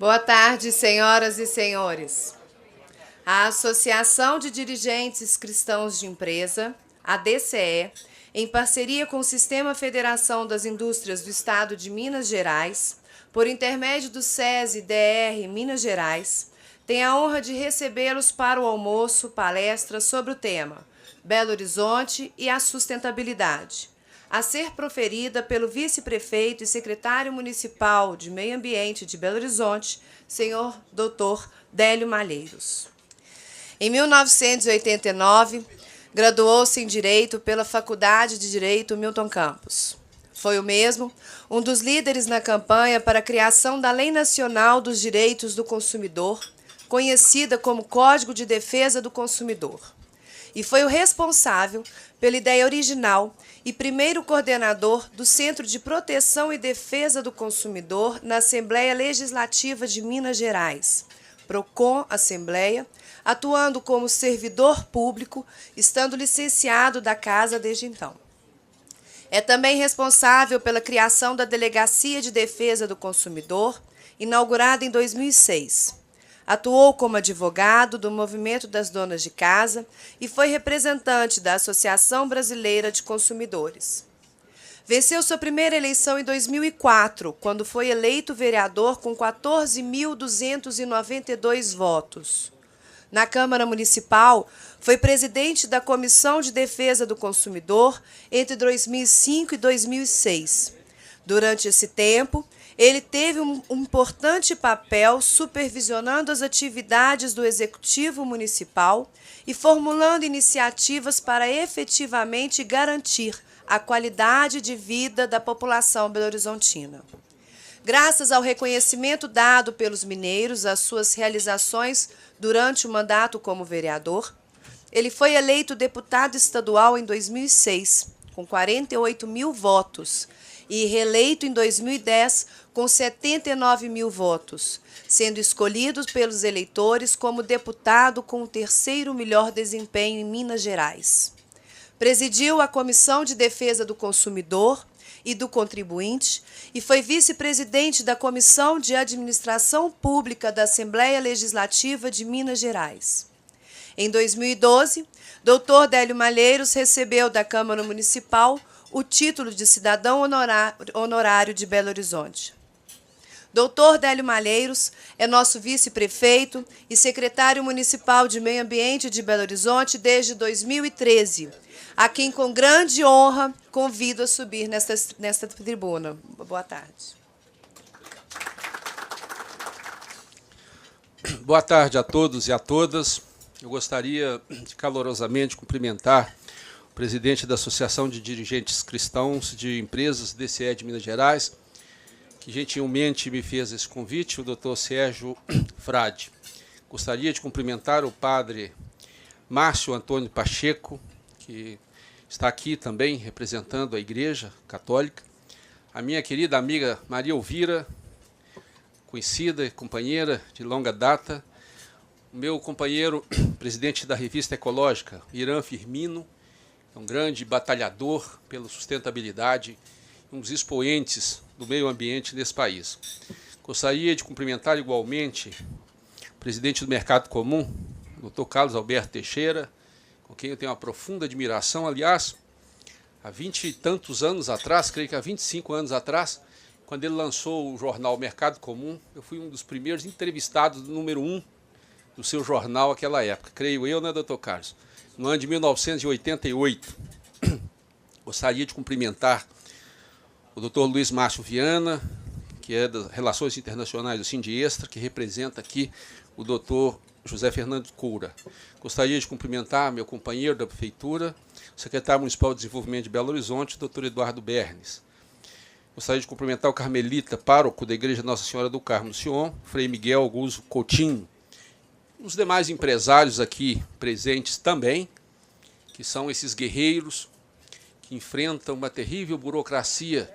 Boa tarde, senhoras e senhores. A Associação de Dirigentes Cristãos de Empresa, a DCE, em parceria com o Sistema Federação das Indústrias do Estado de Minas Gerais, por intermédio do SESI-DR Minas Gerais, tem a honra de recebê-los para o almoço palestra sobre o tema Belo Horizonte e a sustentabilidade, a ser proferida pelo vice-prefeito e secretário municipal de Meio Ambiente de Belo Horizonte, senhor Dr. Délio Malheiros. Em 1989, graduou-se em Direito pela Faculdade de Direito Milton Campos. Foi o mesmo um dos líderes na campanha para a criação da Lei Nacional dos Direitos do Consumidor, conhecida como Código de Defesa do Consumidor. E foi o responsável pela ideia original e primeiro coordenador do Centro de Proteção e Defesa do Consumidor na Assembleia Legislativa de Minas Gerais, PROCON Assembleia, atuando como servidor público, estando licenciado da Casa desde então. É também responsável pela criação da Delegacia de Defesa do Consumidor, inaugurada em 2006. Atuou como advogado do Movimento das Donas de Casa e foi representante da Associação Brasileira de Consumidores. Venceu sua primeira eleição em 2004, quando foi eleito vereador com 14.292 votos. Na Câmara Municipal, foi presidente da Comissão de Defesa do Consumidor entre 2005 e 2006. Durante esse tempo, ele teve um importante papel supervisionando as atividades do Executivo Municipal e formulando iniciativas para efetivamente garantir a qualidade de vida da população belo-horizontina. Graças ao reconhecimento dado pelos mineiros às suas realizações durante o mandato como vereador, ele foi eleito deputado estadual em 2006, com 48 mil votos, e reeleito em 2010 com 79 mil votos, sendo escolhido pelos eleitores como deputado com o terceiro melhor desempenho em Minas Gerais. Presidiu a Comissão de Defesa do Consumidor e do Contribuinte e foi vice-presidente da Comissão de Administração Pública da Assembleia Legislativa de Minas Gerais. Em 2012, Dr. Délio Malheiros recebeu da Câmara Municipal o título de cidadão honorário de Belo Horizonte. Dr. Délio Malheiros é nosso vice-prefeito e secretário municipal de Meio Ambiente de Belo Horizonte desde 2013, a quem com grande honra convido a subir nesta tribuna. Boa tarde. Boa tarde a todos e a todas. Eu gostaria de calorosamente cumprimentar o presidente da Associação de Dirigentes Cristãos de Empresas, DCE de Minas Gerais, que gentilmente me fez esse convite, o Dr. Sérgio Frade. Gostaria de cumprimentar o padre Márcio Antônio Pacheco, que está aqui também representando a Igreja Católica, a minha querida amiga Maria Elvira, conhecida e companheira de longa data, o meu companheiro, presidente da Revista Ecológica, Irã Firmino, um grande batalhador pela sustentabilidade, um dos expoentes do meio ambiente nesse país. Gostaria de cumprimentar igualmente o presidente do Mercado Comum, o Dr. Carlos Alberto Teixeira, com quem eu tenho uma profunda admiração. Aliás, há 20 e tantos anos atrás, creio que há 25 anos atrás, quando ele lançou o jornal Mercado Comum, eu fui um dos primeiros entrevistados do número 1 do seu jornal naquela época, creio eu, né, doutor Carlos? No ano de 1988. Gostaria de cumprimentar o doutor Luiz Márcio Viana, que é das Relações Internacionais do Sindiestra, que representa aqui o doutor José Fernando Coura. Gostaria de cumprimentar meu companheiro da Prefeitura, o secretário Municipal de Desenvolvimento de Belo Horizonte, doutor Eduardo Bernes. Gostaria de cumprimentar o carmelita, pároco da Igreja Nossa Senhora do Carmo do Sion, Frei Miguel Augusto Coutinho, os demais empresários aqui presentes também, que são esses guerreiros que enfrentam uma terrível burocracia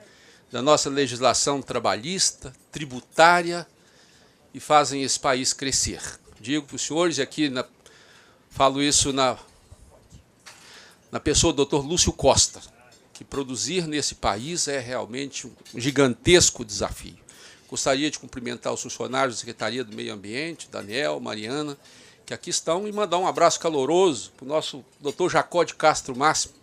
da nossa legislação trabalhista, tributária, e fazem esse país crescer. Digo para os senhores, e aqui falo isso na pessoa do Dr. Lúcio Costa, que produzir nesse país é realmente um gigantesco desafio. Gostaria de cumprimentar os funcionários da Secretaria do Meio Ambiente, Daniel, Mariana, que aqui estão, e mandar um abraço caloroso para o nosso doutor Jacó de Castro Máximo,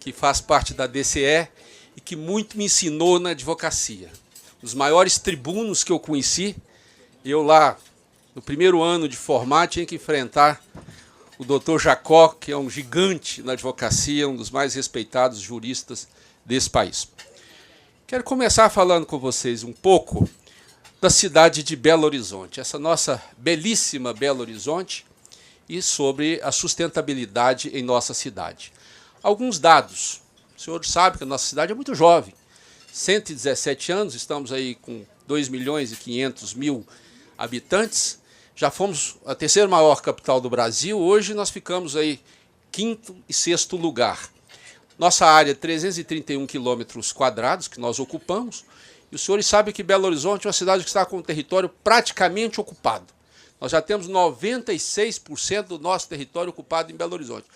que faz parte da DCE e que muito me ensinou na advocacia. Os maiores tribunos que eu conheci, eu lá, no primeiro ano de formar, tinha que enfrentar o doutor Jacó, que é um gigante na advocacia, um dos mais respeitados juristas desse país. Quero começar falando com vocês um pouco da cidade de Belo Horizonte, essa nossa belíssima Belo Horizonte, e sobre a sustentabilidade em nossa cidade. Alguns dados. O senhor sabe que a nossa cidade é muito jovem, 117 anos, estamos aí com 2.500.000 habitantes, já fomos a terceira maior capital do Brasil, hoje nós ficamos aí quinto e sexto lugar. Nossa área é 331 quilômetros quadrados que nós ocupamos, e os senhores sabem que Belo Horizonte é uma cidade que está com o território praticamente ocupado. Nós já temos 96% do nosso território ocupado em Belo Horizonte.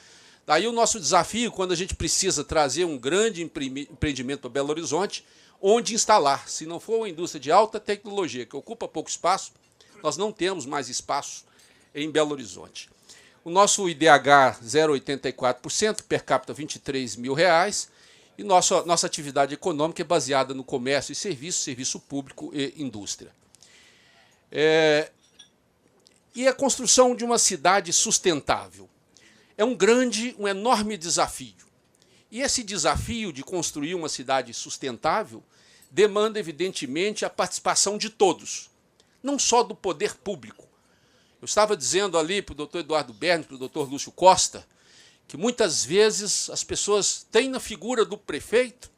Daí o nosso desafio, quando a gente precisa trazer um grande empreendimento para Belo Horizonte, onde instalar. Se não for uma indústria de alta tecnologia, que ocupa pouco espaço, nós não temos mais espaço em Belo Horizonte. O nosso IDH 0,84%, per capita R$23.000, e nossa atividade econômica é baseada no comércio e serviço público e indústria. E a construção de uma cidade sustentável é um enorme desafio. E esse desafio de construir uma cidade sustentável demanda, evidentemente, a participação de todos, não só do poder público. Eu estava dizendo ali para o doutor Eduardo Berni, para o doutor Lúcio Costa, que muitas vezes as pessoas têm na figura do prefeito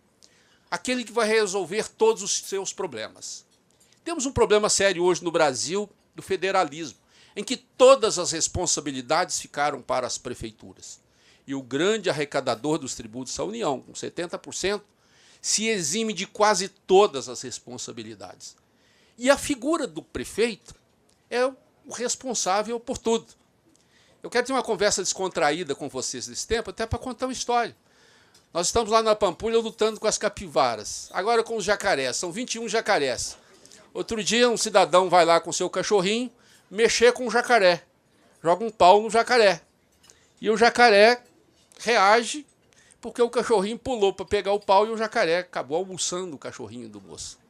aquele que vai resolver todos os seus problemas. Temos um problema sério hoje no Brasil do federalismo, em que todas as responsabilidades ficaram para as prefeituras. E o grande arrecadador dos tributos, a União, com 70%, se exime de quase todas as responsabilidades. E a figura do prefeito é o responsável por tudo. Eu quero ter uma conversa descontraída com vocês nesse tempo, até para contar uma história. Nós estamos lá na Pampulha lutando com as capivaras, agora com os jacarés, são 21 jacarés. Outro dia um cidadão vai lá com seu cachorrinho mexer com o jacaré, joga um pau no jacaré. E o jacaré reage porque o cachorrinho pulou para pegar o pau e o jacaré acabou almoçando o cachorrinho do moço.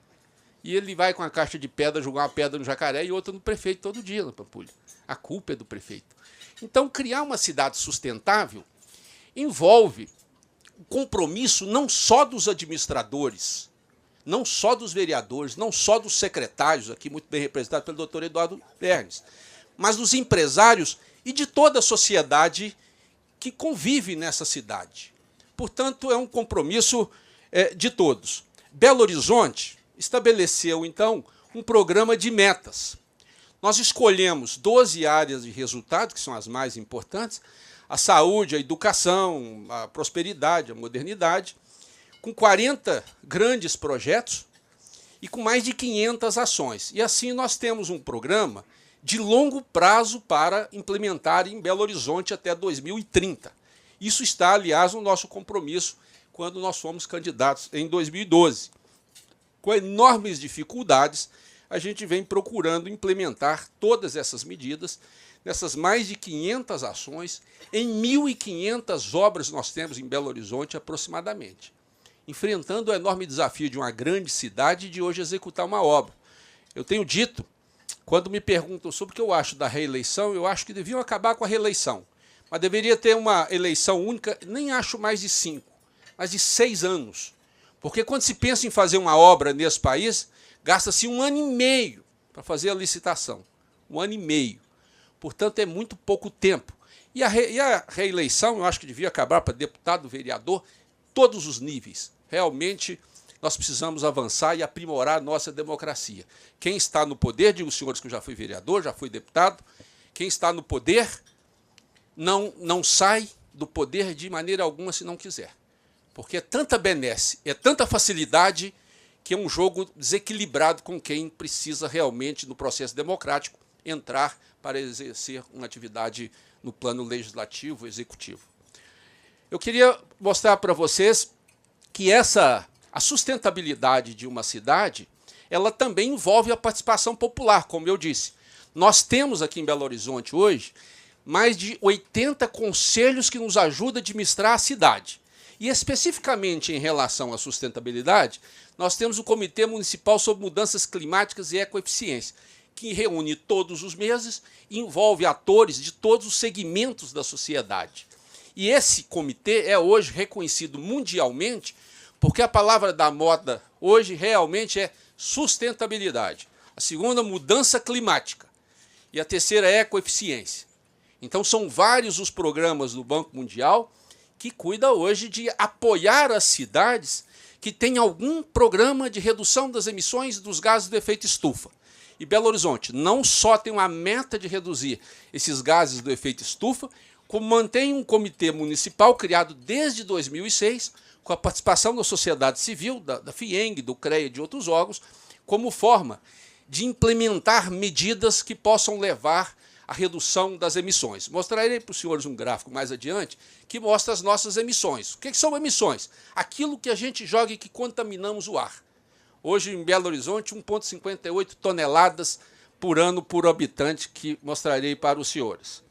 E ele vai com a caixa de pedra jogar uma pedra no jacaré e outra no prefeito todo dia na Pampulha. A culpa é do prefeito. Então, criar uma cidade sustentável envolve o compromisso não só dos administradores, não só dos vereadores, não só dos secretários, aqui muito bem representado pelo doutor Eduardo Berni, mas dos empresários e de toda a sociedade que convive nessa cidade. Portanto, é um compromisso de todos. Belo Horizonte estabeleceu, então, um programa de metas. Nós escolhemos 12 áreas de resultado, que são as mais importantes, a saúde, a educação, a prosperidade, a modernidade, com 40 grandes projetos e com mais de 500 ações. E assim nós temos um programa de longo prazo para implementar em Belo Horizonte até 2030. Isso está, aliás, no nosso compromisso quando nós fomos candidatos em 2012. Com enormes dificuldades, a gente vem procurando implementar todas essas medidas, nessas mais de 500 ações, em 1.500 obras nós temos em Belo Horizonte aproximadamente, enfrentando o enorme desafio de uma grande cidade de hoje executar uma obra. Eu tenho dito, quando me perguntam sobre o que eu acho da reeleição, eu acho que deviam acabar com a reeleição, mas deveria ter uma eleição única, nem acho mais de 5, mas de 6 anos. Porque quando se pensa em fazer uma obra nesse país, gasta-se 1 ano e meio para fazer a licitação. 1 ano e meio. Portanto, é muito pouco tempo. E a reeleição, eu acho que devia acabar para deputado, vereador, todos os níveis. Realmente, nós precisamos avançar e aprimorar a nossa democracia. Quem está no poder, digo os senhores que eu já fui vereador, já fui deputado, quem está no poder não sai do poder de maneira alguma se não quiser. Porque é tanta benesse, é tanta facilidade, que é um jogo desequilibrado com quem precisa realmente, no processo democrático, entrar para exercer uma atividade no plano legislativo, executivo. Eu queria mostrar para vocês que a sustentabilidade de uma cidade ela também envolve a participação popular, como eu disse. Nós temos aqui em Belo Horizonte hoje mais de 80 conselhos que nos ajudam a administrar a cidade. E especificamente em relação à sustentabilidade, nós temos o Comitê Municipal sobre Mudanças Climáticas e Ecoeficiência, que reúne todos os meses e envolve atores de todos os segmentos da sociedade. E esse comitê é hoje reconhecido mundialmente porque a palavra da moda hoje realmente é sustentabilidade. A segunda, mudança climática. E a terceira é ecoeficiência. Então, são vários os programas do Banco Mundial que cuidam hoje de apoiar as cidades que têm algum programa de redução das emissões dos gases do efeito estufa. E Belo Horizonte não só tem uma meta de reduzir esses gases do efeito estufa, como mantém um comitê municipal criado desde 2006, com a participação da sociedade civil, da FIENG, do CREA e de outros órgãos, como forma de implementar medidas que possam levar à redução das emissões. Mostrarei para os senhores um gráfico mais adiante que mostra as nossas emissões. O que são emissões? Aquilo que a gente joga e que contaminamos o ar. Hoje, em Belo Horizonte, 1,58 toneladas por ano por habitante, que mostrarei para os senhores.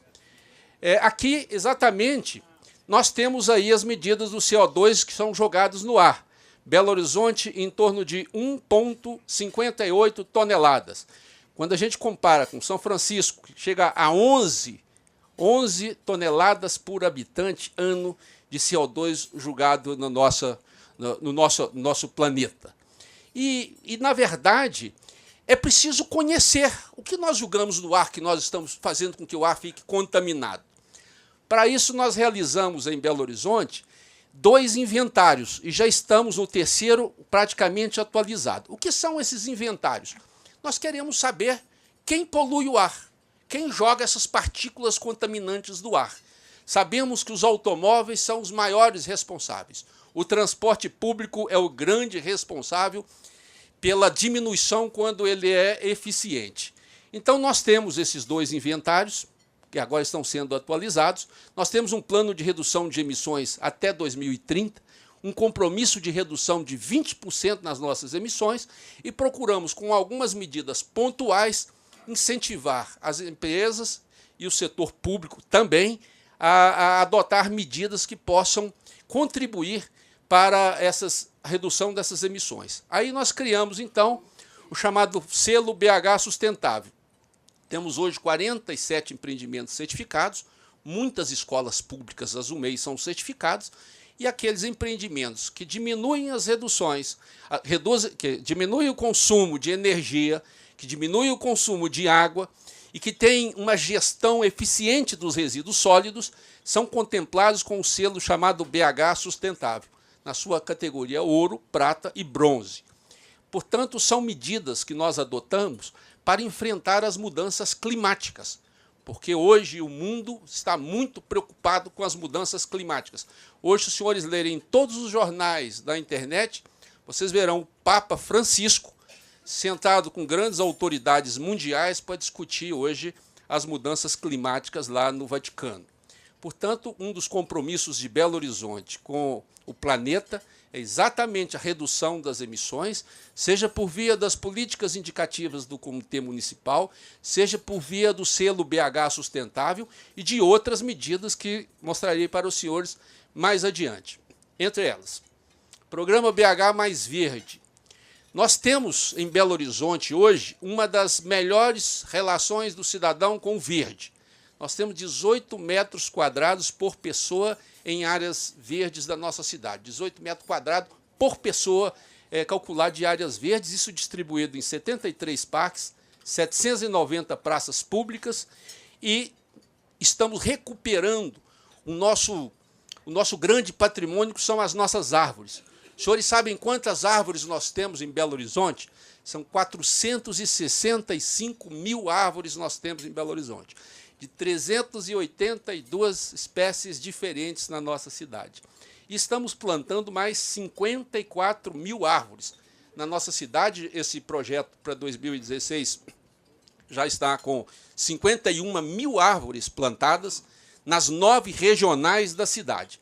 Aqui, exatamente, nós temos aí as medidas do CO2 que são jogados no ar. Belo Horizonte, em torno de 1,58 toneladas. Quando a gente compara com São Francisco, que chega a 11 toneladas por habitante ano de CO2 jogado no nosso planeta. E, na verdade, é preciso conhecer o que nós julgamos no ar, que nós estamos fazendo com que o ar fique contaminado. Para isso, nós realizamos em Belo Horizonte 2 inventários, e já estamos no terceiro praticamente atualizado. O que são esses inventários? Nós queremos saber quem polui o ar, quem joga essas partículas contaminantes do ar. Sabemos que os automóveis são os maiores responsáveis. O transporte público é o grande responsável pela diminuição quando ele é eficiente. Então, nós temos esses 2 inventários, que agora estão sendo atualizados. Nós temos um plano de redução de emissões até 2030, um compromisso de redução de 20% nas nossas emissões e procuramos, com algumas medidas pontuais, incentivar as empresas e o setor público também a adotar medidas que possam contribuir para a redução dessas emissões. Aí nós criamos, então, o chamado selo BH Sustentável. Temos hoje 47 empreendimentos certificados, muitas escolas públicas ASUMEI são certificadas, e aqueles empreendimentos que diminuem as reduções, que diminuem o consumo de energia, que diminuem o consumo de água e que têm uma gestão eficiente dos resíduos sólidos, são contemplados com o selo chamado BH Sustentável, na sua categoria ouro, prata e bronze. Portanto, são medidas que nós adotamos para enfrentar as mudanças climáticas, porque hoje o mundo está muito preocupado com as mudanças climáticas. Hoje, se os senhores lerem em todos os jornais da internet, vocês verão o Papa Francisco sentado com grandes autoridades mundiais para discutir hoje as mudanças climáticas lá no Vaticano. Portanto, um dos compromissos de Belo Horizonte com o planeta é exatamente a redução das emissões, seja por via das políticas indicativas do Comitê Municipal, seja por via do selo BH Sustentável e de outras medidas que mostrarei para os senhores mais adiante. Entre elas, Programa BH Mais Verde. Nós temos em Belo Horizonte hoje uma das melhores relações do cidadão com o verde. Nós temos 18 metros quadrados por pessoa em áreas verdes da nossa cidade. 18 metros quadrados por pessoa calculado de áreas verdes, isso distribuído em 73 parques, 790 praças públicas, e estamos recuperando o nosso grande patrimônio, que são as nossas árvores. Os senhores sabem quantas árvores nós temos em Belo Horizonte? São 465 mil árvores nós temos em Belo Horizonte, de 382 espécies diferentes na nossa cidade. E estamos plantando mais 54 mil árvores. Na nossa cidade, esse projeto para 2016 já está com 51 mil árvores plantadas nas 9 regionais da cidade.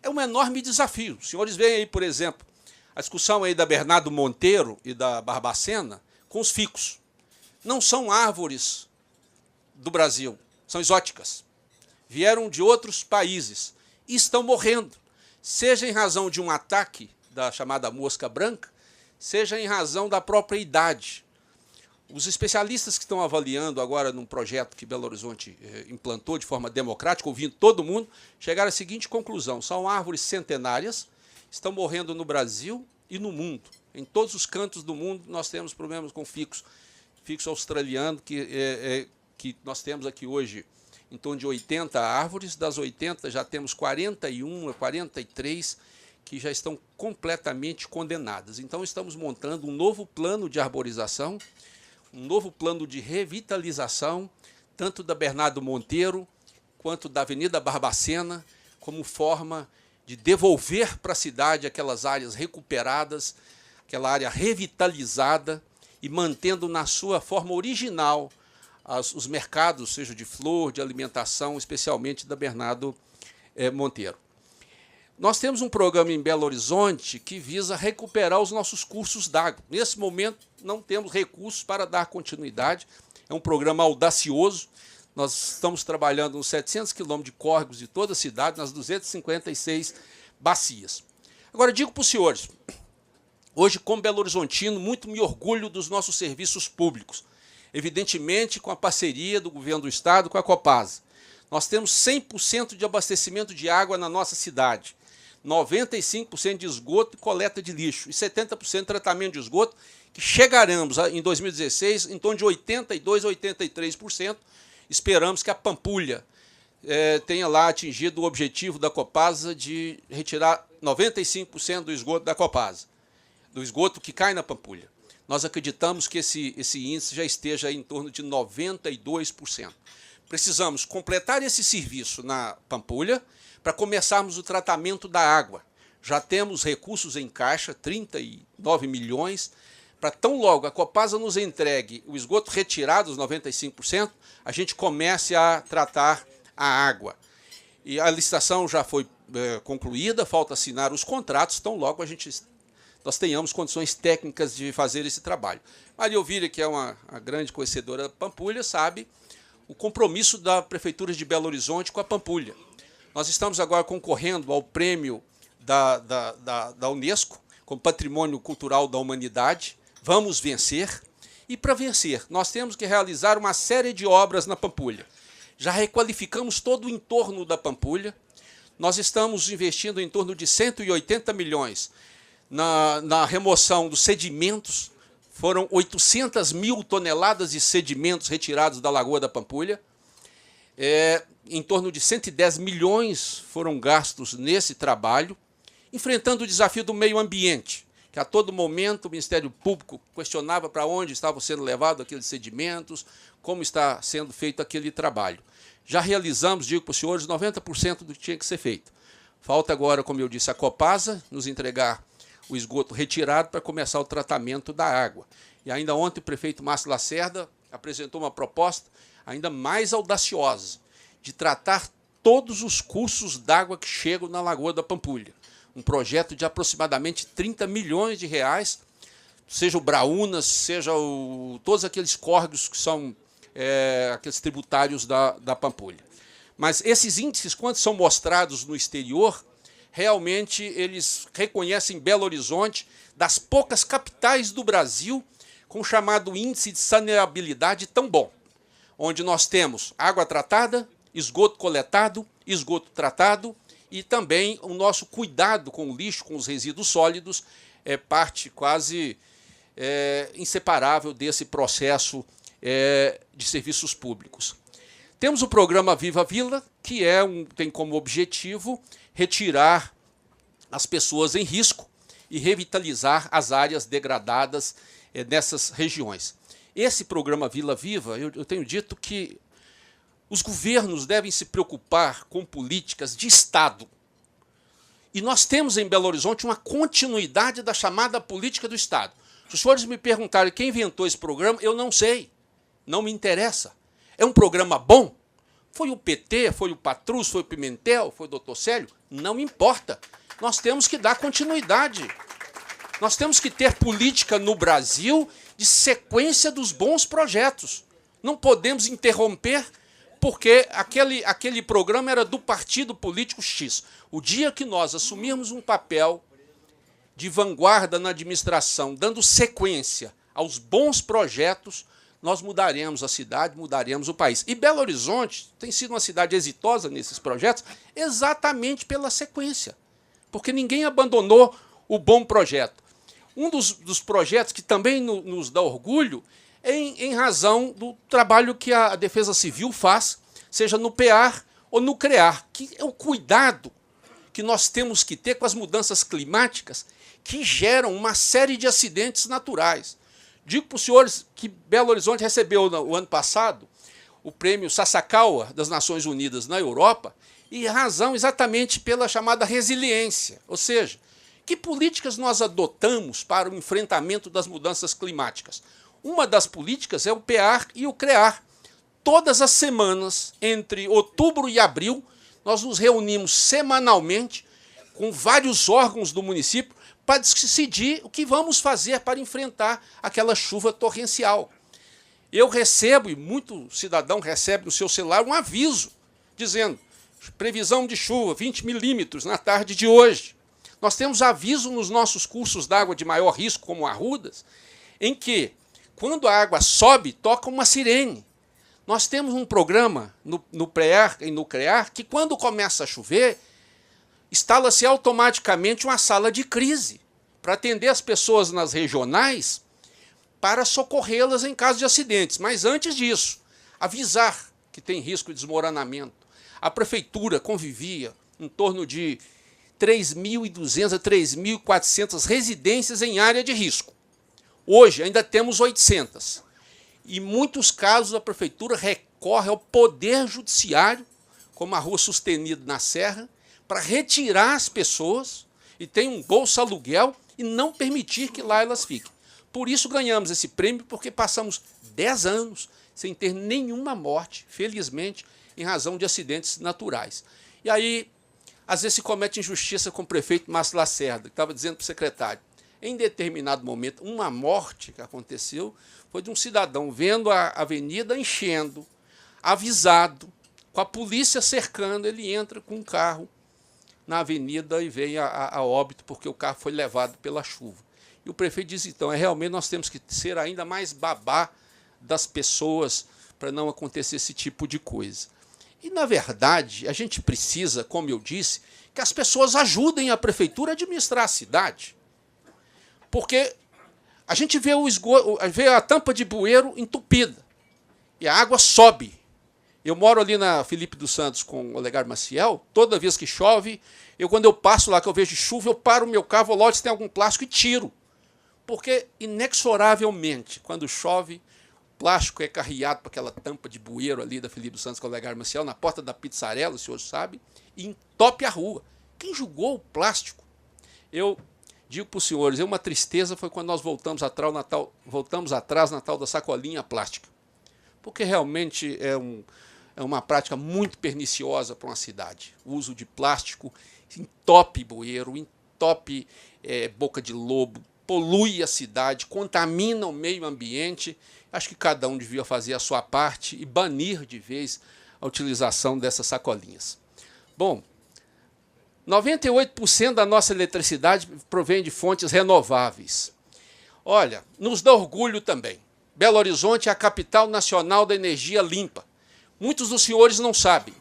É um enorme desafio. Os senhores veem aí, por exemplo, a discussão aí da Bernardo Monteiro e da Barbacena com os ficus. Não são árvores do Brasil, são exóticas. Vieram de outros países e estão morrendo, seja em razão de um ataque da chamada mosca branca, seja em razão da própria idade. Os especialistas que estão avaliando agora num projeto que Belo Horizonte implantou de forma democrática, ouvindo todo mundo, chegaram à seguinte conclusão: são árvores centenárias, estão morrendo no Brasil e no mundo. Em todos os cantos do mundo nós temos problemas com ficus australiano, que nós temos aqui hoje em torno de 80 árvores, das 80 já temos 41, 43 que já estão completamente condenadas. Então estamos montando um novo plano de arborização, um novo plano de revitalização, tanto da Bernardo Monteiro quanto da Avenida Barbacena, como forma de devolver para a cidade aquelas áreas recuperadas, aquela área revitalizada e mantendo na sua forma original os mercados, seja de flor, de alimentação, especialmente da Bernardo Monteiro. Nós temos um programa em Belo Horizonte que visa recuperar os nossos cursos d'água. Nesse momento, não temos recursos para dar continuidade. É um programa audacioso. Nós estamos trabalhando nos 700 quilômetros de córregos de toda a cidade, nas 256 bacias. Agora, digo para os senhores, hoje, como Belo Horizontino, muito me orgulho dos nossos serviços públicos. Evidentemente, com a parceria do governo do estado com a Copasa. Nós temos 100% de abastecimento de água na nossa cidade, 95% de esgoto e coleta de lixo, e 70% de tratamento de esgoto, que chegaremos em 2016 em torno de 82% a 83%. Esperamos que a Pampulha tenha lá atingido o objetivo da Copasa de retirar 95% do esgoto da Copasa, do esgoto que cai na Pampulha. Nós acreditamos que esse índice já esteja em torno de 92%. Precisamos completar esse serviço na Pampulha para começarmos o tratamento da água. Já temos recursos em caixa, 39 milhões, para tão logo a Copasa nos entregue o esgoto retirado, os 95%, a gente comece a tratar a água. E a licitação já foi concluída, falta assinar os contratos, tão logo nós tenhamos condições técnicas de fazer esse trabalho. Maria Elvira, que é uma grande conhecedora da Pampulha, sabe o compromisso da Prefeitura de Belo Horizonte com a Pampulha. Nós estamos agora concorrendo ao prêmio da Unesco, como Patrimônio Cultural da Humanidade. Vamos vencer. E, para vencer, nós temos que realizar uma série de obras na Pampulha. Já requalificamos todo o entorno da Pampulha. Nós estamos investindo em torno de 180 milhões na remoção dos sedimentos. Foram 800 mil toneladas de sedimentos retirados da Lagoa da Pampulha. Em torno de 110 milhões foram gastos nesse trabalho, enfrentando o desafio do meio ambiente, que a todo momento o Ministério Público questionava para onde estavam sendo levados aqueles sedimentos, como está sendo feito aquele trabalho. Já realizamos, digo para os senhores, 90% do que tinha que ser feito. Falta agora, como eu disse, a Copasa nos entregar o esgoto retirado para começar o tratamento da água. E ainda ontem o prefeito Márcio Lacerda apresentou uma proposta ainda mais audaciosa, de tratar todos os cursos d'água que chegam na Lagoa da Pampulha. Um projeto de aproximadamente 30 milhões de reais, seja o Braúnas, seja todos aqueles córregos que são aqueles tributários da Pampulha. Mas esses índices, quando são mostrados no exterior, realmente eles reconhecem Belo Horizonte das poucas capitais do Brasil com o chamado índice de saneabilidade tão bom, onde nós temos água tratada, esgoto coletado, esgoto tratado e também o nosso cuidado com o lixo, com os resíduos sólidos, é parte quase inseparável desse processo de serviços públicos. Temos o programa Viva Vila, que tem como objetivo retirar as pessoas em risco e revitalizar as áreas degradadas nessas regiões. Esse programa Vila Viva, eu tenho dito que os governos devem se preocupar com políticas de Estado. E nós temos em Belo Horizonte uma continuidade da chamada política do Estado. Se os senhores me perguntarem quem inventou esse programa, eu não sei, não me interessa. É um programa bom? Foi o PT, foi o Patrus, foi o Pimentel, foi o Dr. Célio? Não importa. Nós temos que dar continuidade. Nós temos que ter política no Brasil de sequência dos bons projetos. Não podemos interromper porque aquele programa era do partido político X. O dia que nós assumirmos um papel de vanguarda na administração, dando sequência aos bons projetos, nós mudaremos a cidade, mudaremos o país. E Belo Horizonte tem sido uma cidade exitosa nesses projetos exatamente pela sequência, porque ninguém abandonou o bom projeto. Um dos projetos que também nos dá orgulho é em razão do trabalho que a Defesa Civil faz, seja no PEAR ou no CREAR, que é o cuidado que nós temos que ter com as mudanças climáticas que geram uma série de acidentes naturais. Digo para os senhores que Belo Horizonte recebeu no ano passado o prêmio Sasakawa das Nações Unidas na Europa, e razão exatamente pela chamada resiliência, ou seja, que políticas nós adotamos para o enfrentamento das mudanças climáticas? Uma das políticas é o PEAR e o CREAR. Todas as semanas, entre outubro e abril, nós nos reunimos semanalmente com vários órgãos do município para decidir o que vamos fazer para enfrentar aquela chuva torrencial. Eu recebo, e muito cidadão recebe no seu celular, um aviso dizendo previsão de chuva, 20 milímetros na tarde de hoje. Nós temos aviso nos nossos cursos d'água de maior risco, como Arrudas, em que, quando a água sobe, toca uma sirene. Nós temos um programa no PREAR e no CREAR que, quando começa a chover, instala-se automaticamente uma sala de crise para atender as pessoas nas regionais para socorrê-las em caso de acidentes. Mas, antes disso, avisar que tem risco de desmoronamento. A prefeitura convivia em torno de 3.200 a 3.400 residências em área de risco. Hoje ainda temos 800. Em muitos casos a prefeitura recorre ao poder judiciário, como a Rua Sustenido na Serra, para retirar as pessoas e tem um bolsa aluguel e não permitir que lá elas fiquem. Por isso ganhamos esse prêmio, porque passamos 10 anos sem ter nenhuma morte, felizmente, em razão de acidentes naturais. E aí, às vezes se comete injustiça com o prefeito Márcio Lacerda, que estava dizendo para o secretário, em determinado momento, uma morte que aconteceu foi de um cidadão vendo a avenida enchendo, avisado, com a polícia cercando, ele entra com um carro na avenida e vem a óbito porque o carro foi levado pela chuva. E o prefeito diz, então, realmente nós temos que ser ainda mais babá das pessoas para não acontecer esse tipo de coisa. E, na verdade, a gente precisa, como eu disse, que as pessoas ajudem a prefeitura a administrar a cidade. Porque a gente vê vê a tampa de bueiro entupida e a água sobe. Eu moro ali na Felipe dos Santos com o Olegário Maciel, toda vez que chove, quando eu passo lá, que eu vejo chuva, eu paro o meu carro, vou lá se tem algum plástico e tiro. Porque, inexoravelmente, quando chove, o plástico é carreado para aquela tampa de bueiro ali da Felipe dos Santos com o Olegário Maciel, na porta da pizzarela, o senhor sabe, e entope a rua. Quem julgou o plástico? Eu digo para os senhores, uma tristeza foi quando nós voltamos atrás na tal da sacolinha plástica. Porque realmente é uma prática muito perniciosa para uma cidade. O uso de plástico entope bueiro, entope boca de lobo, polui a cidade, contamina o meio ambiente. Acho que cada um devia fazer a sua parte e banir de vez a utilização dessas sacolinhas. Bom, 98% da nossa eletricidade provém de fontes renováveis. Olha, nos dá orgulho também. Belo Horizonte é a capital nacional da energia limpa. Muitos dos senhores não sabem.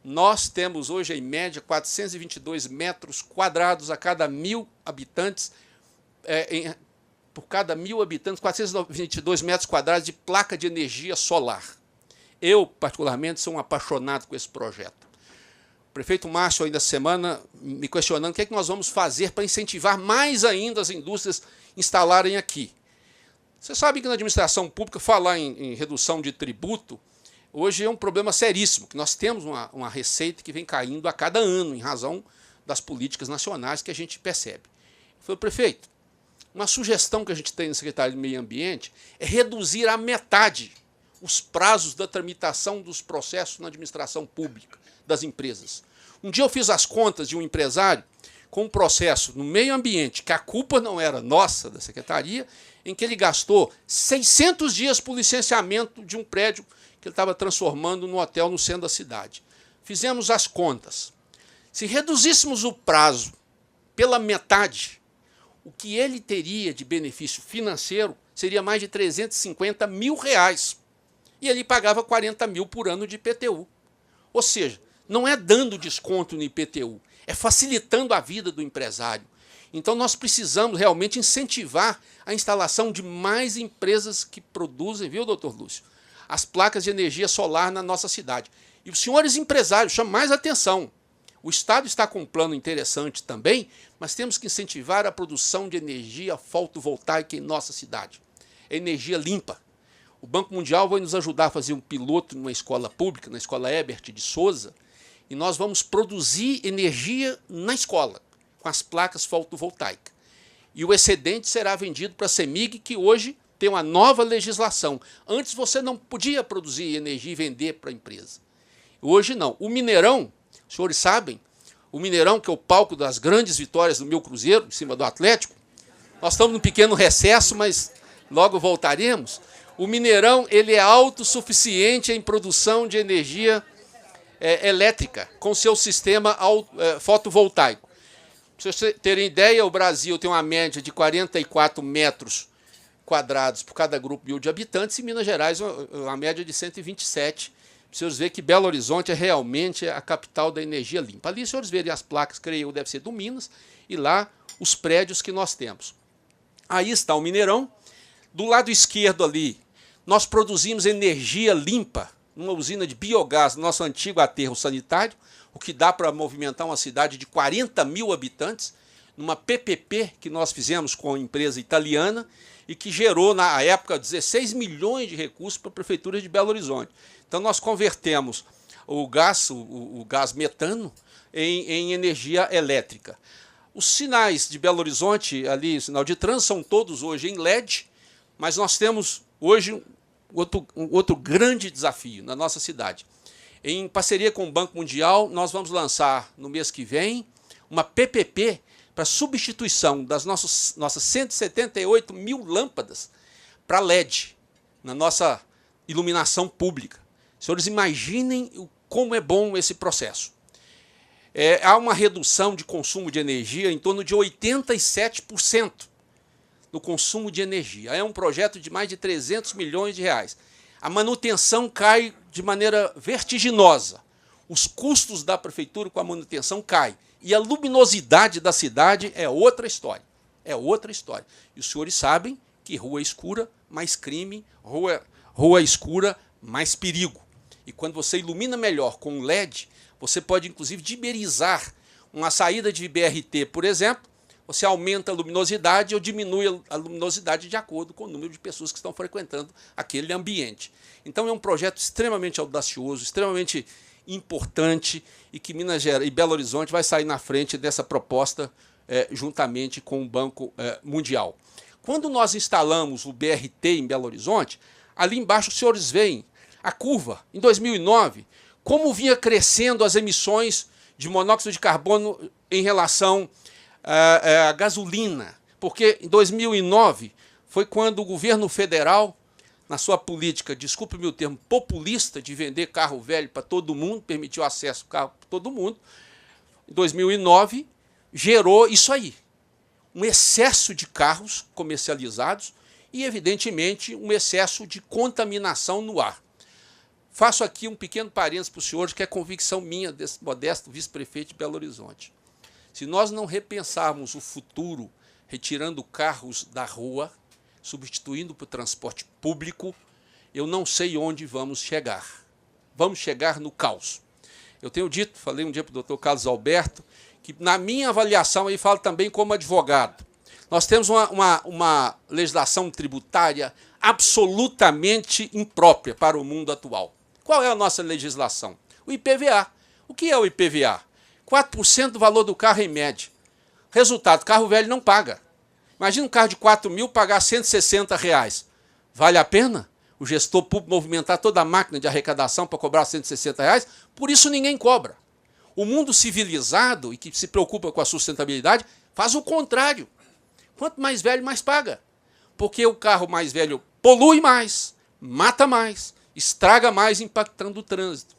Nós temos hoje, em média, 422 metros quadrados a cada 1.000 habitantes, por cada 1.000 habitantes, 422 metros quadrados de placa de energia solar. Eu, particularmente, sou um apaixonado com esse projeto. O prefeito Márcio, ainda essa semana, me questionando o que é que nós vamos fazer para incentivar mais ainda as indústrias instalarem aqui. Você sabe que na administração pública falar em redução de tributo hoje é um problema seríssimo, que nós temos uma receita que vem caindo a cada ano em razão das políticas nacionais que a gente percebe. Eu falei, prefeito, uma sugestão que a gente tem no Secretaria de Meio Ambiente é reduzir à metade os prazos da tramitação dos processos na administração pública das empresas. Um dia eu fiz as contas de um empresário com um processo no meio ambiente, que a culpa não era nossa, da secretaria, em que ele gastou 600 dias por licenciamento de um prédio que ele estava transformando num hotel no centro da cidade. Fizemos as contas. Se reduzíssemos o prazo pela metade, o que ele teria de benefício financeiro seria mais de R$350 mil. E ele pagava 40 mil por ano de IPTU. Ou seja, não é dando desconto no IPTU, é facilitando a vida do empresário. Então, nós precisamos realmente incentivar a instalação de mais empresas que produzem, viu, doutor Lúcio, as placas de energia solar na nossa cidade. E os senhores empresários, chamam mais atenção. O Estado está com um plano interessante também, mas temos que incentivar a produção de energia fotovoltaica em nossa cidade. É energia limpa. O Banco Mundial vai nos ajudar a fazer um piloto numa escola pública, na Escola Herbert de Souza, e nós vamos produzir energia na escola, com as placas fotovoltaicas. E o excedente será vendido para a CEMIG, que hoje tem uma nova legislação. Antes você não podia produzir energia e vender para a empresa. Hoje não. O Mineirão, os senhores sabem, o Mineirão, que é o palco das grandes vitórias do meu Cruzeiro, em cima do Atlético, nós estamos num pequeno recesso, mas logo voltaremos. O Mineirão ele é autossuficiente em produção de energia elétrica, com seu sistema fotovoltaico. Para vocês terem ideia, o Brasil tem uma média de 44 metros quadrados por cada grupo mil de habitantes, e Minas Gerais uma média de 127. Para os senhores verem que Belo Horizonte é realmente a capital da energia limpa. Ali, os senhores verem as placas, creio eu, deve ser do Minas, e lá os prédios que nós temos. Aí está o Mineirão. Do lado esquerdo ali, nós produzimos energia limpa numa usina de biogás no nosso antigo aterro sanitário, o que dá para movimentar uma cidade de 40 mil habitantes, numa PPP que nós fizemos com a empresa italiana e que gerou, na época, 16 milhões de recursos para a Prefeitura de Belo Horizonte. Então, nós convertemos o gás metano em energia elétrica. Os sinais de Belo Horizonte, ali, o sinal de trânsito, são todos hoje em LED, mas nós temos hoje outro grande desafio na nossa cidade. Em parceria com o Banco Mundial, nós vamos lançar no mês que vem uma PPP para substituição das nossas 178 mil lâmpadas para LED na nossa iluminação pública. Senhores, imaginem como é bom esse processo. Há uma redução de consumo de energia em torno de 87% no consumo de energia. É um projeto de mais de 300 milhões de reais. A manutenção cai de maneira vertiginosa. Os custos da prefeitura com a manutenção caem. E a luminosidade da cidade é outra história. É outra história. E os senhores sabem que rua escura, mais crime, rua escura, mais perigo. E quando você ilumina melhor com LED, você pode, inclusive, dimerizar uma saída de BRT, por exemplo. Você aumenta a luminosidade ou diminui a luminosidade de acordo com o número de pessoas que estão frequentando aquele ambiente. Então, é um projeto extremamente audacioso, extremamente importante, e que Minas Gerais e Belo Horizonte vai sair na frente dessa proposta juntamente com o Banco Mundial. Quando nós instalamos o BRT em Belo Horizonte, ali embaixo os senhores veem a curva, em 2009, como vinha crescendo as emissões de monóxido de carbono em relação à gasolina. Porque em 2009 foi quando o governo federal, na sua política, desculpe-me o termo, populista, de vender carro velho para todo mundo, permitiu acesso ao carro para todo mundo, em 2009 gerou isso aí, um excesso de carros comercializados e, evidentemente, um excesso de contaminação no ar. Faço aqui um pequeno parênteses para os senhores, que é convicção minha, desse modesto vice-prefeito de Belo Horizonte. Se nós não repensarmos o futuro, retirando carros da rua, substituindo por transporte público, eu não sei onde vamos chegar. Vamos chegar no caos. Eu tenho dito, falei um dia para o doutor Carlos Alberto, que na minha avaliação, e falo também como advogado, nós temos uma legislação tributária absolutamente imprópria para o mundo atual. Qual é a nossa legislação? O IPVA. O que é o IPVA? 4% do valor do carro em média. Resultado, carro velho não paga. Imagina um carro de 4 mil pagar R$160. Vale a pena o gestor público movimentar toda a máquina de arrecadação para cobrar R$160? Por isso ninguém cobra. O mundo civilizado e que se preocupa com a sustentabilidade faz o contrário. Quanto mais velho, mais paga. Porque o carro mais velho polui mais, mata mais, estraga mais, impactando o trânsito.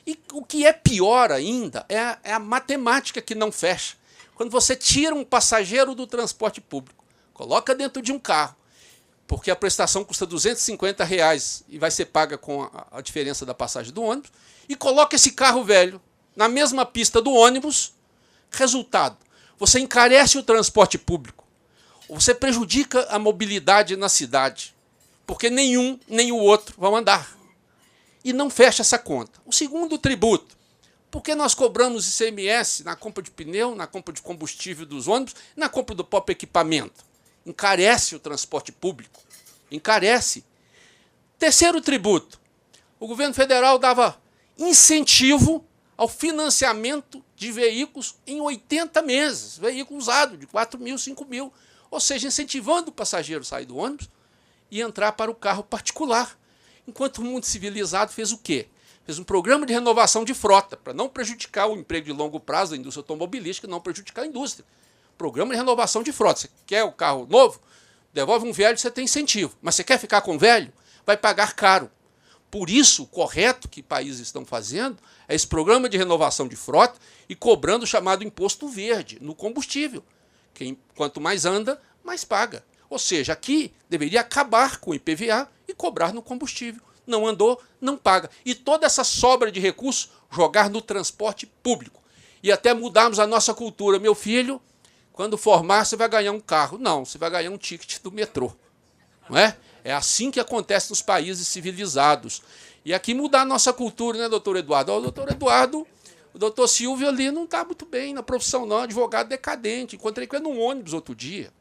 E o que é pior ainda é a matemática que não fecha. Quando você tira um passageiro do transporte público, coloca dentro de um carro, porque a prestação custa R$ 250 e vai ser paga com a diferença da passagem do ônibus, e coloca esse carro velho na mesma pista do ônibus, resultado, você encarece o transporte público, você prejudica a mobilidade na cidade, porque nenhum nem o outro vão andar. E não fecha essa conta. O segundo tributo, porque nós cobramos ICMS na compra de pneu, na compra de combustível dos ônibus, na compra do próprio equipamento. Encarece o transporte público. Encarece. Terceiro tributo, o governo federal dava incentivo ao financiamento de veículos em 80 meses. Veículo usado de 4 mil, 5 mil. Ou seja, incentivando o passageiro a sair do ônibus e entrar para o carro particular. Enquanto o mundo civilizado fez o quê? Fez um programa de renovação de frota, para não prejudicar o emprego de longo prazo da indústria automobilística, não prejudicar a indústria. Programa de renovação de frota. Você quer o carro novo? Devolve um velho, você tem incentivo. Mas você quer ficar com o velho? Vai pagar caro. Por isso, o correto que países estão fazendo é esse programa de renovação de frota e cobrando o chamado imposto verde no combustível. Quanto mais anda, mais paga. Ou seja, aqui deveria acabar com o IPVA e cobrar no combustível. Não andou, não paga. E toda essa sobra de recursos jogar no transporte público. E até mudarmos a nossa cultura. Meu filho, quando formar, você vai ganhar um carro. Não, você vai ganhar um ticket do metrô. Não é? É assim que acontece nos países civilizados. E aqui mudar a nossa cultura, né, doutor Eduardo? O doutor Eduardo, o doutor Silvio ali não está muito bem na profissão, não. Advogado decadente. Encontrei com ele num ônibus outro dia.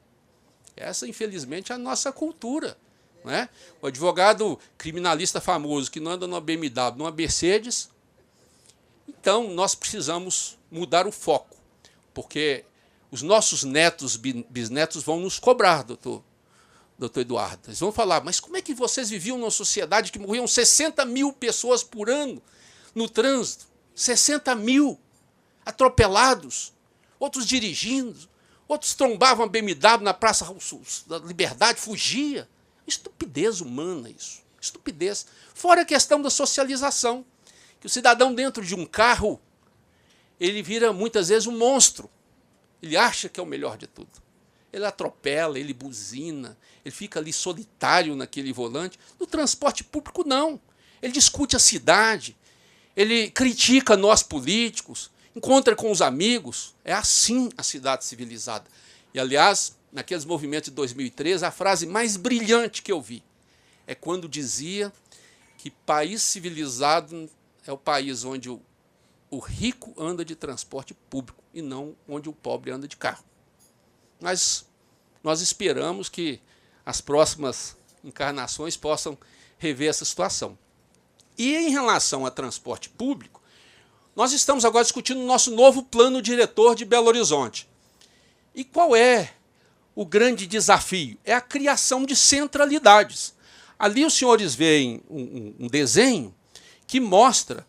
Essa, infelizmente, é a nossa cultura. Não é? O advogado criminalista famoso que não anda numa BMW, numa Mercedes. Então, nós precisamos mudar o foco, porque os nossos netos, bisnetos vão nos cobrar, doutor Eduardo. Eles vão falar, mas como é que vocês viviam numa sociedade que morriam 60 mil pessoas por ano no trânsito? 60 mil atropelados, outros dirigindo, outros trombavam a BMW na Praça da Liberdade, fugia. Estupidez humana isso, estupidez. Fora a questão da socialização, que o cidadão dentro de um carro, ele vira muitas vezes um monstro. Ele acha que é o melhor de tudo. Ele atropela, ele buzina, ele fica ali solitário naquele volante. No transporte público, não. Ele discute a cidade, ele critica nós políticos, encontra com os amigos. É assim a cidade civilizada. E, aliás, naqueles movimentos de 2013, a frase mais brilhante que eu vi é quando dizia que país civilizado é o país onde o rico anda de transporte público e não onde o pobre anda de carro. Mas nós esperamos que as próximas encarnações possam rever essa situação. E em relação a transporte público, nós estamos agora discutindo o nosso novo plano diretor de Belo Horizonte. E qual é o grande desafio? É a criação de centralidades. Ali os senhores veem um desenho que mostra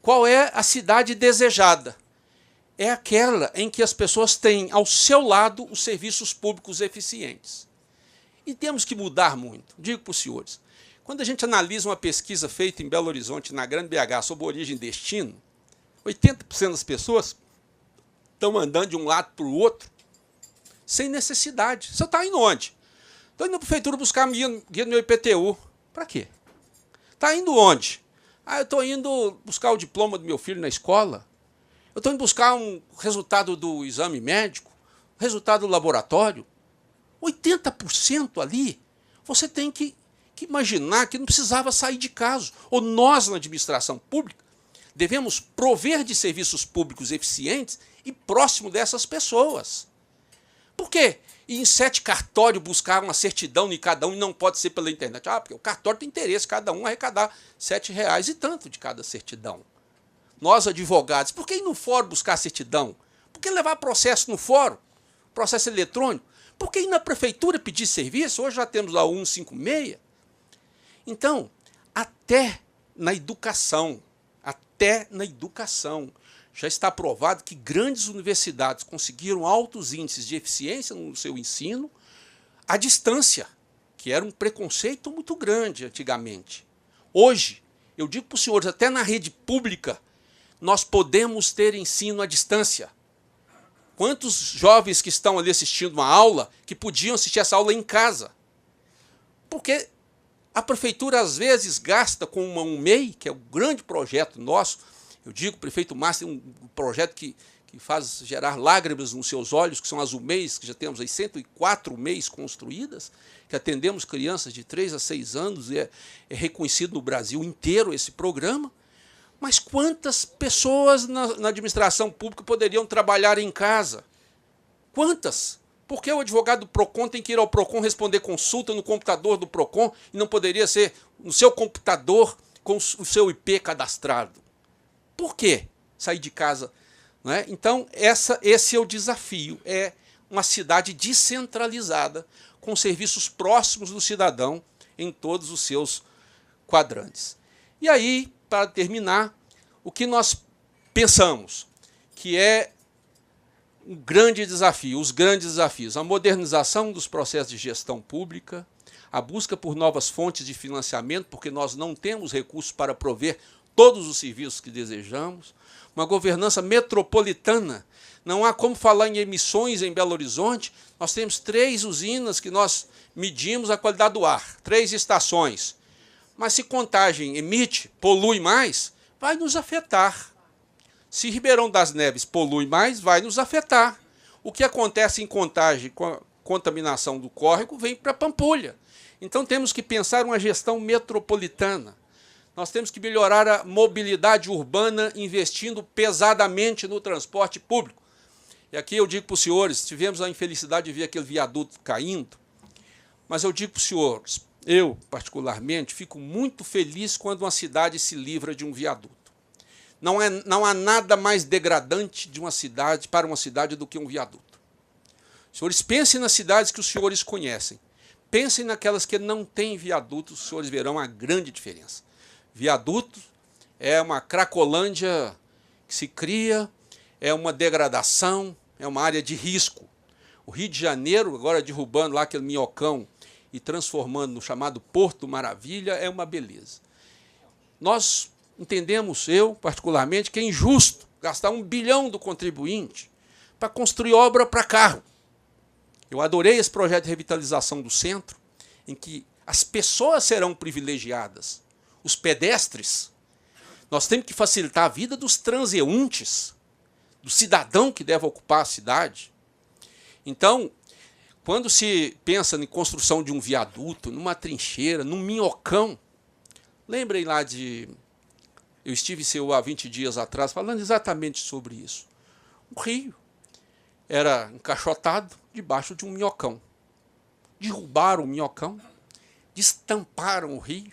qual é a cidade desejada. É aquela em que as pessoas têm ao seu lado os serviços públicos eficientes. E temos que mudar muito. Digo para os senhores, quando a gente analisa uma pesquisa feita em Belo Horizonte, na Grande BH, sobre origem e destino, 80% das pessoas estão andando de um lado para o outro sem necessidade. Você está indo onde? Estou indo na prefeitura buscar guia no meu IPTU. Para quê? Está indo onde? Eu estou indo buscar o diploma do meu filho na escola. Eu estou indo buscar um resultado do exame médico, resultado do laboratório. 80% ali, você tem que imaginar que não precisava sair de casa. Ou nós, na administração pública, devemos prover de serviços públicos eficientes e próximo dessas pessoas. Por quê? E em 7 cartórios buscar uma certidão em cada um e não pode ser pela internet. Porque o cartório tem interesse, cada um arrecadar R$7 e tanto de cada certidão. Nós, advogados, por que ir no fórum buscar certidão? Por que levar processo no fórum? Processo eletrônico? Por que ir na prefeitura pedir serviço? Hoje já temos lá o 156. Então, até na educação, já está provado que grandes universidades conseguiram altos índices de eficiência no seu ensino à distância, que era um preconceito muito grande antigamente. Hoje, eu digo para os senhores, até na rede pública, nós podemos ter ensino à distância. Quantos jovens que estão ali assistindo uma aula que podiam assistir essa aula em casa? Porque a prefeitura, às vezes, gasta com um MEI, que é um grande projeto nosso. Eu digo, o prefeito Márcio tem um projeto que faz gerar lágrimas nos seus olhos, que são as UMEIs, que já temos aí 104 UMEIs construídas, que atendemos crianças de 3 a 6 anos, e é reconhecido no Brasil inteiro esse programa. Mas quantas pessoas na administração pública poderiam trabalhar em casa? Quantas? Por que o advogado do PROCON tem que ir ao PROCON responder consulta no computador do PROCON e não poderia ser no seu computador com o seu IP cadastrado? Por que sair de casa? Não é? Então, esse é o desafio. É uma cidade descentralizada, com serviços próximos do cidadão em todos os seus quadrantes. E aí, para terminar, o que nós pensamos que é um grande desafio, os grandes desafios, a modernização dos processos de gestão pública, a busca por novas fontes de financiamento, porque nós não temos recursos para prover todos os serviços que desejamos, uma governança metropolitana. Não há como falar em emissões em Belo Horizonte. Nós temos 3 usinas que nós medimos a qualidade do ar, 3 estações. Mas se Contagem emite, polui mais, vai nos afetar. Se Ribeirão das Neves polui mais, vai nos afetar. O que acontece em Contagem com a contaminação do córrego vem para Pampulha. Então temos que pensar uma gestão metropolitana. Nós temos que melhorar a mobilidade urbana investindo pesadamente no transporte público. E aqui eu digo para os senhores, tivemos a infelicidade de ver aquele viaduto caindo, mas eu digo para os senhores, eu, particularmente, fico muito feliz quando uma cidade se livra de um viaduto. Não há nada mais degradante de uma cidade para uma cidade do que um viaduto. Os senhores pensem nas cidades que os senhores conhecem. Pensem naquelas que não têm viadutos, os senhores verão a grande diferença. Viaduto é uma cracolândia que se cria, é uma degradação, é uma área de risco. O Rio de Janeiro, agora derrubando lá aquele minhocão e transformando no chamado Porto Maravilha, é uma beleza. Nós entendemos, eu particularmente, que é injusto gastar 1 bilhão do contribuinte para construir obra para carro. Eu adorei esse projeto de revitalização do centro, em que as pessoas serão privilegiadas, os pedestres. Nós temos que facilitar a vida dos transeuntes, do cidadão que deve ocupar a cidade. Então, quando se pensa em construção de um viaduto, numa trincheira, num minhocão, lembrem lá de... Eu estive em Seul há 20 dias atrás falando exatamente sobre isso. O rio era encaixotado debaixo de um minhocão. Derrubaram o minhocão, destamparam o rio,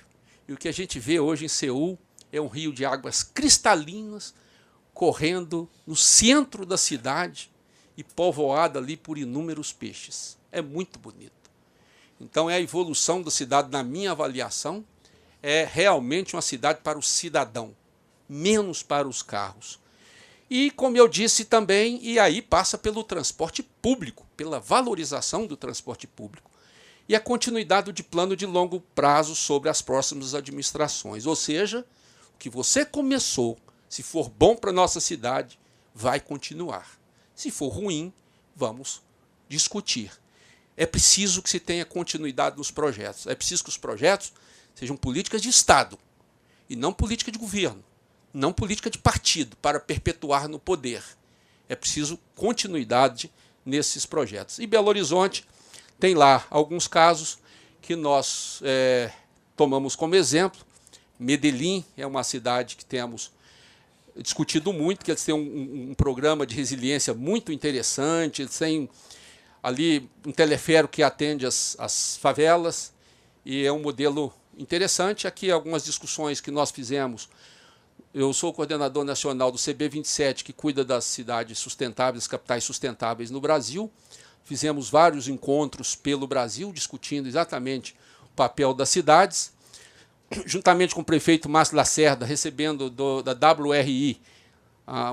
e o que a gente vê hoje em Seul é um rio de águas cristalinas correndo no centro da cidade e povoada ali por inúmeros peixes. É muito bonito. Então é a evolução da cidade, na minha avaliação, é realmente uma cidade para o cidadão, menos para os carros. E, como eu disse também, e aí passa pelo transporte público, pela valorização do transporte público. E a continuidade de plano de longo prazo sobre as próximas administrações. Ou seja, o que você começou, se for bom para a nossa cidade, vai continuar. Se for ruim, vamos discutir. É preciso que se tenha continuidade nos projetos. É preciso que os projetos sejam políticas de Estado e não política de governo, não política de partido para perpetuar no poder. É preciso continuidade nesses projetos. E Belo Horizonte tem lá alguns casos que nós tomamos como exemplo. Medellín é uma cidade que temos discutido muito, que eles têm um programa de resiliência muito interessante, eles têm ali um teleférico que atende as favelas, e é um modelo interessante. Aqui algumas discussões que nós fizemos. Eu sou o coordenador nacional do CB27, que cuida das cidades sustentáveis, capitais sustentáveis no Brasil. Fizemos vários encontros pelo Brasil, discutindo exatamente o papel das cidades, juntamente com o prefeito Márcio Lacerda, recebendo da WRI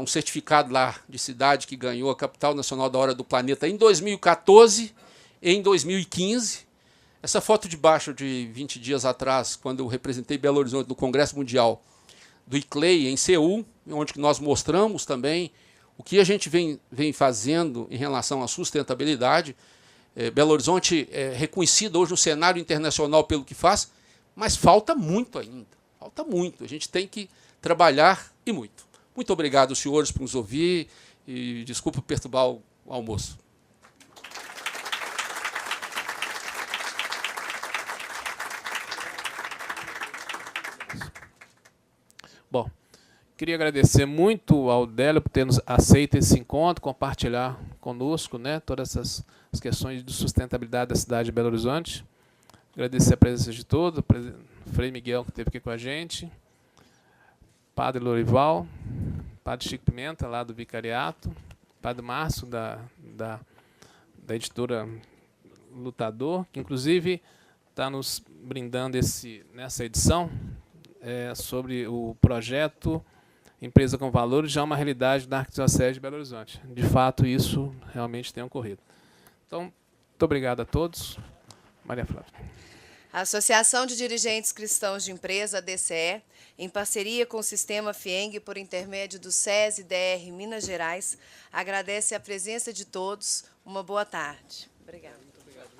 um certificado lá de cidade que ganhou a Capital Nacional da Hora do Planeta em 2014 e em 2015. Essa foto de baixo de 20 dias atrás, quando eu representei Belo Horizonte no Congresso Mundial do ICLEI, em Seul, onde nós mostramos também o que a gente vem fazendo em relação à sustentabilidade. Belo Horizonte é reconhecido hoje no cenário internacional pelo que faz, mas falta muito ainda. Falta muito. A gente tem que trabalhar e muito. Muito obrigado, senhores, por nos ouvir e desculpa perturbar o almoço. Bom, queria agradecer muito ao Délio por ter nos aceito esse encontro, compartilhar conosco, né, todas as questões de sustentabilidade da cidade de Belo Horizonte. Agradecer a presença de todos, o Frei Miguel, que esteve aqui com a gente, Padre Lorival, Padre Chico Pimenta, lá do Vicariato, Padre Márcio, da editora Lutador, que inclusive está nos brindando nessa edição sobre o projeto Empresa com Valores, já uma realidade da Arquidiocese de Belo Horizonte. De fato, isso realmente tem ocorrido. Então, muito obrigado a todos. Maria Flávia. A Associação de Dirigentes Cristãos de Empresa, DCE, em parceria com o Sistema FIENG, por intermédio do SESI DR Minas Gerais, agradece a presença de todos. Uma boa tarde. Obrigada. Muito obrigado.